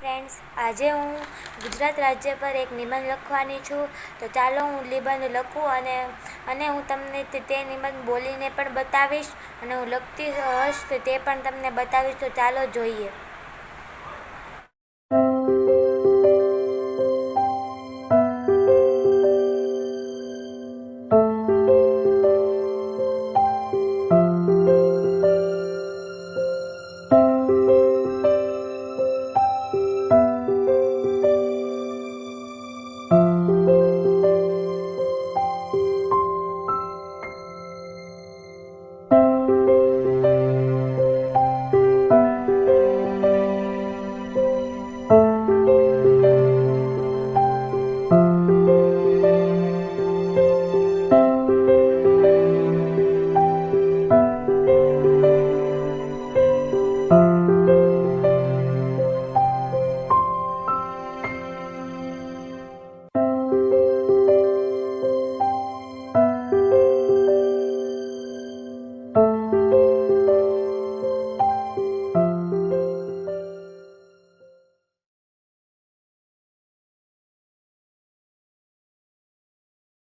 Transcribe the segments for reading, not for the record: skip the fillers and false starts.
Friends, આજે હું ગુજરાત રાજ્ય પર એક નિબંધ લખવાની છું. તો ચાલો હું નિબંધ લખું અને હું તમને તે નિબંધ બોલીને પણ બતાવીશ અને હું લખતી હશ તે પણ તમને બતાવીશ. તો ચાલો જોઈએ.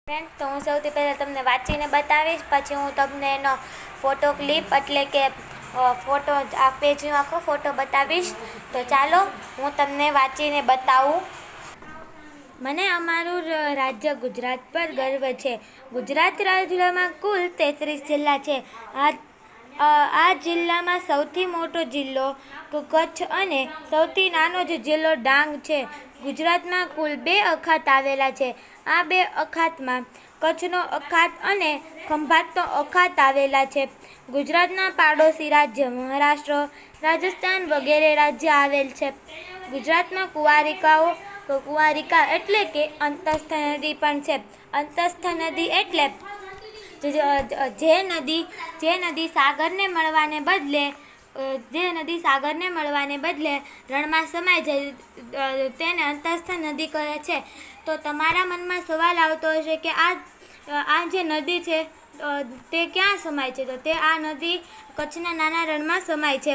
ફ્રેન્ડ, તો હું સૌથી પહેલાં તમને વાંચીને બતાવીશ, પછી હું તમને એનો ફોટો ક્લિપ એટલે કે ફોટો આ પેજનો આખો ફોટો બતાવીશ. તો ચાલો હું તમને વાંચીને બતાવું. મને અમારું રાજ્ય ગુજરાત પર ગર્વ છે. ગુજરાત રાજ્યમાં કુલ 33 જિલ્લા છે. આ જિલ્લામાં સૌથી મોટો જિલ્લો કચ્છ અને સૌથી નાનો જિલ્લો ડાંગ છે. ગુજરાતમાં કુલ 2 અખાત આવેલા છે. આ 2 અખાતમાં કચ્છનો અખાત અને ખંભાતનો અખાત આવેલા છે. ગુજરાતના પાડોશી રાજ્ય મહારાષ્ટ્ર, રાજસ્થાન વગેરે રાજ્ય આવેલ છે. ગુજરાતમાં કુંવારિકા એટલે કે અંતસ્થ નદી પણ છે. અંતસ્થ નદી એટલે જે નદી સાગરને મળવાને બદલે રણમાં સમાઈ જાય તેને અંતસ્થ નદી કહે છે. તો તમારા મનમાં સવાલ આવતો હશે કે આ જે નદી છે તે ક્યાં સમાય છે? તો તે આ નદી કચ્છના નાના રણમાં સમાય છે.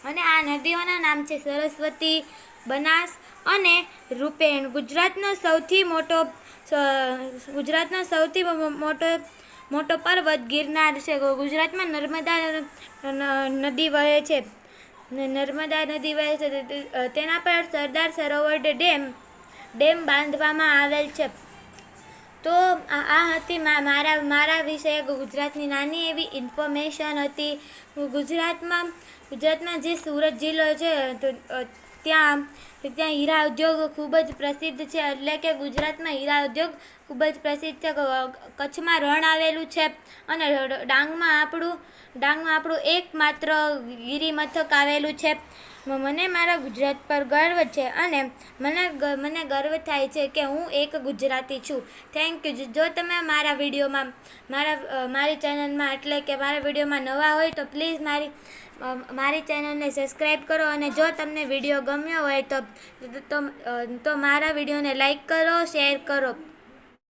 અને આ નદીઓના નામ છે સરસ્વતી, બનાસ અને રૂપેણ. ગુજરાતનો સૌથી મોટો પર્વત ગિરનાર છે. ગુજરાતમાં નર્મદા નદી વહે છે. તેના પર સરદાર સરોવર ડેમ બાંધવામાં આવેલ છે. તો આ હતી મારા વિશે ગુજરાતની નાની એવી ઇન્ફોર્મેશન હતી. ગુજરાતમાં જે સુરત જિલ્લો છે તો ત્યાં હીરા ઉદ્યોગ ખૂબ જ પ્રસિદ્ધ છે. એટલે કે ગુજરાતમાં હીરા ઉદ્યોગ ખૂબ જ પ્રસિદ્ધ છે. કચ્છમાં રણ આવેલું છે અને ડાંગમાં આપણું એકમાત્ર ગિરિમથક આવેલું છે. મને મારા ગુજરાત પર ગર્વ છે અને મને ગર્વ થાય છે કે હું એક ગુજરાતી છું. Thank you. જો તમે મારા વિડીયોમાં મારી ચેનલમાં એટલે કે મારા વિડીયોમાં નવા હોય તો પ્લીઝ મારી ચેનલને સબસ્ક્રાઈબ કરો. અને જો તમને વિડીયો ગમ્યો હોય તો મારા વિડીયોને લાઈક કરો, શેર કરો.